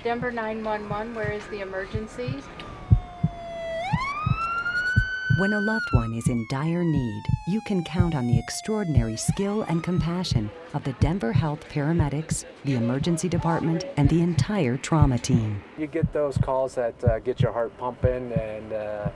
Denver 911, where is the emergency? When a loved one is in dire need, you can count on the extraordinary skill and compassion of the Denver Health paramedics, the emergency department, and the entire trauma team. You get those calls that get your heart pumping and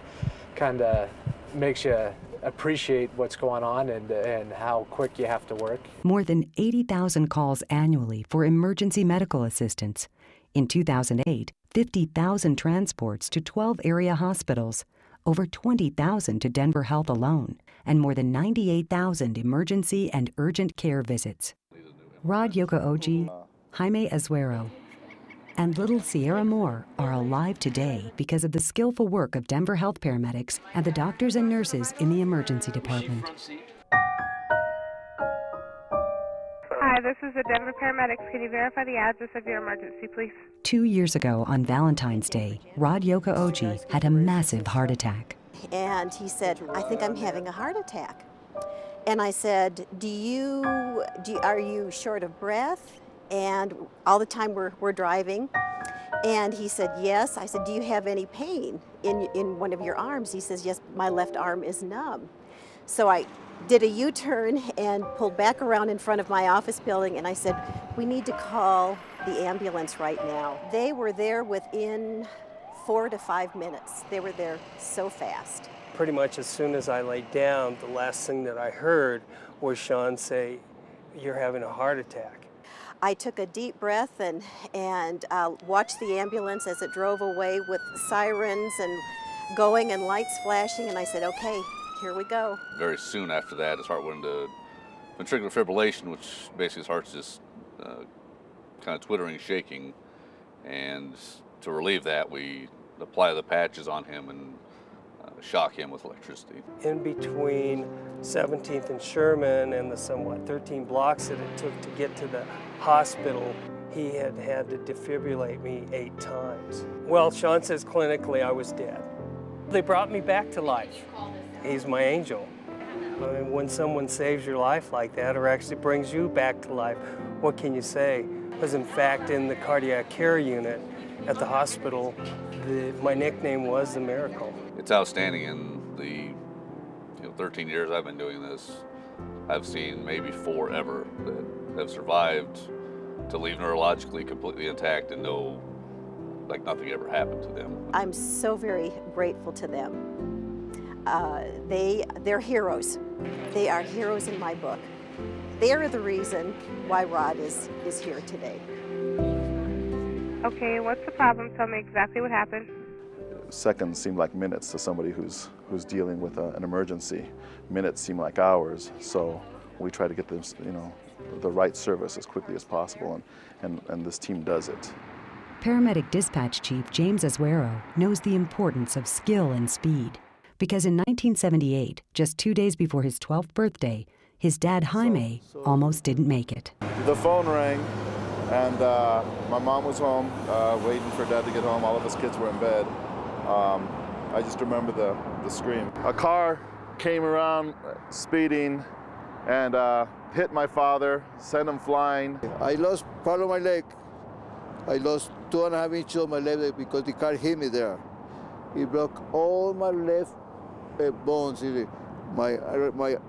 kind of makes you appreciate what's going on and how quick you have to work. More than 80,000 calls annually for emergency medical assistance. In 2008, 50,000 transports to 12 area hospitals, over 20,000 to Denver Health alone, and more than 98,000 emergency and urgent care visits. Rod Yoko'oji, Jaime Azuero, and little Sierra Moore are alive today because of the skillful work of Denver Health paramedics and the doctors and nurses in the emergency department. Hi, this is the Denver paramedics. Can you verify the address of your emergency, please? 2 years ago on Valentine's Day, Rod Yoko'oji had a massive heart attack. And he said, "I think I'm having a heart attack." And I said, are you short of breath? And all the time we're driving. And he said, yes. I said, do you have any pain in one of your arms? He says, yes, my left arm is numb. So I did a U-turn and pulled back around in front of my office building, and I said, we need to call the ambulance right now. They were there within 4 to 5 minutes. They were there so fast. Pretty much as soon as I laid down, the last thing that I heard was Sean say, "You're having a heart attack." I took a deep breath and watched the ambulance as it drove away with sirens and going and lights flashing, and I said, okay, here we go. Very soon after that, his heart went into ventricular fibrillation, which basically his heart's just kind of twittering, shaking. And to relieve that, we apply the patches on him and shock him with electricity. In between 17th and Sherman and the somewhat 13 blocks that it took to get to the hospital, he had to defibrillate me 8 times. Well, Sean says clinically I was dead. They brought me back to life. He's my angel. I mean, when someone saves your life like that or actually brings you back to life, what can you say? Because in fact, in the cardiac care unit at the hospital, my nickname was The Miracle. It's outstanding. In the 13 years I've been doing this, I've seen maybe 4 ever that have survived to leave neurologically completely intact and know like nothing ever happened to them. I'm so very grateful to them. They're heroes. They are heroes in my book. They are the reason why Rod is here today. Okay, what's the problem? Tell me exactly what happened. Seconds seem like minutes to somebody who's dealing with an emergency. Minutes seem like hours, so we try to get them, the right service as quickly as possible, and this team does it. Paramedic Dispatch Chief James Azuero knows the importance of skill and speed, because in 1978, just 2 days before his 12th birthday, his dad Jaime almost didn't make it. The phone rang, and my mom was home waiting for Dad to get home. All of us kids were in bed. I just remember the scream. A car came around speeding and hit my father, sent him flying. I lost part of my leg. I lost 2.5 inches of my leg because the car hit me there. It broke all my left bones, my arms,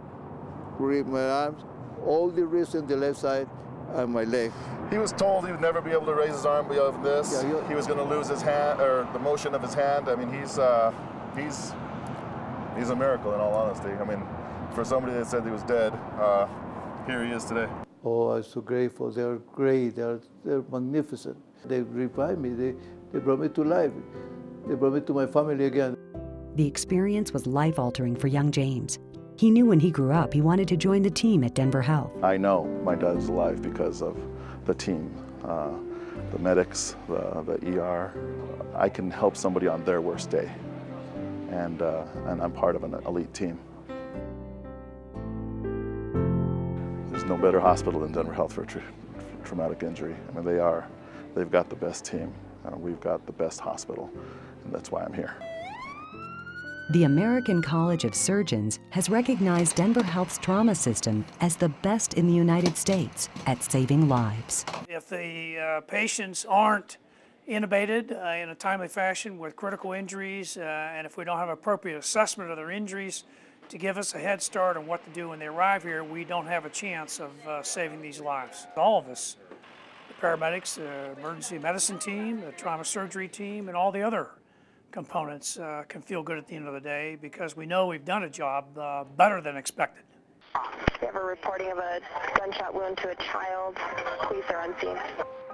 all the ribs on the left side, and my leg. He was told he would never be able to raise his arm above this. Yeah, he was going to lose his hand, or the motion of his hand. I mean, he's a miracle, in all honesty. I mean, for somebody that said he was dead, here he is today. Oh, I'm so grateful. They're great. They're magnificent. They revived me. They brought me to life. They brought me to my family again. The experience was life-altering for young James. He knew when he grew up he wanted to join the team at Denver Health. I know my dad's alive because of the team, the medics, the ER. I can help somebody on their worst day, and I'm part of an elite team. There's no better hospital than Denver Health for traumatic injury. I mean, they've got the best team. We've got the best hospital, and that's why I'm here. The American College of Surgeons has recognized Denver Health's trauma system as the best in the United States at saving lives. If the patients aren't intubated in a timely fashion with critical injuries, and if we don't have appropriate assessment of their injuries to give us a head start on what to do when they arrive here, we don't have a chance of saving these lives. All of us, the paramedics, the emergency medicine team, the trauma surgery team, and all the other components can feel good at the end of the day because we know we've done a job better than expected. We have a reporting of a gunshot wound to a child. Police are on scene.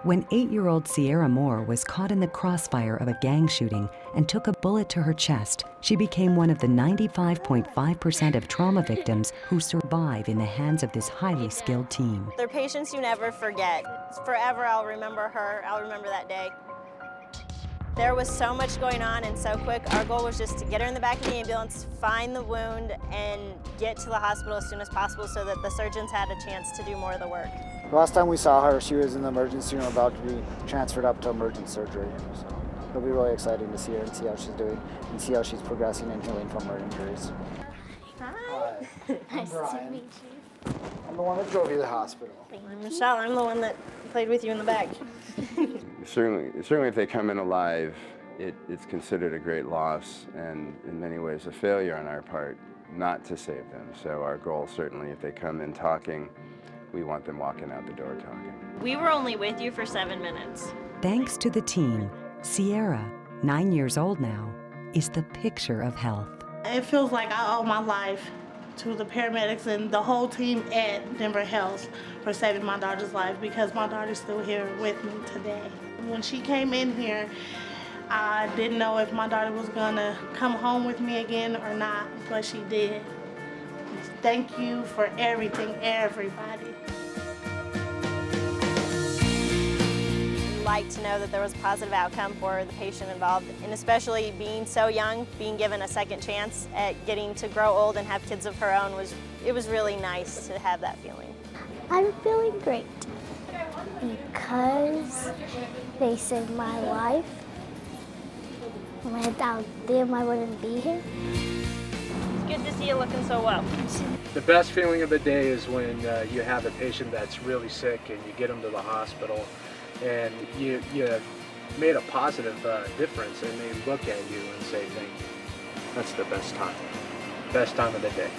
When 8-year-old Sierra Moore was caught in the crossfire of a gang shooting and took a bullet to her chest, she became one of the 95.5% of trauma victims who survive in the hands of this highly skilled team. They're patients you never forget. Forever I'll remember her, I'll remember that day. There was so much going on and so quick. Our goal was just to get her in the back of the ambulance, find the wound, and get to the hospital as soon as possible so that the surgeons had a chance to do more of the work. The last time we saw her, she was in the emergency room about to be transferred up to emergency surgery. So it'll be really exciting to see her and see how she's doing and see how she's progressing and healing from her injuries. Hi. Nice to meet you. I'm the one that drove you to the hospital. I'm Michelle. I'm the one that played with you in the back. Certainly if they come in alive, it's considered a great loss and in many ways a failure on our part not to save them. So our goal certainly, if they come in talking, we want them walking out the door talking. We were only with you for 7 minutes. Thanks to the team, Sierra, 9 years old now, is the picture of health. It feels like I owe my life to the paramedics and the whole team at Denver Health for saving my daughter's life because my daughter's still here with me today. When she came in here, I didn't know if my daughter was gonna come home with me again or not, but she did. Thank you for everything, everybody. We'd like to know that there was a positive outcome for the patient involved, and especially being so young, being given a second chance at getting to grow old and have kids of her own it was really nice to have that feeling. I'm feeling great because they saved my life. Without them, I wouldn't be here. It's good to see you looking so well. The best feeling of the day is when you have a patient that's really sick and you get them to the hospital and you made a positive difference and they look at you and say thank you. That's the best time of the day.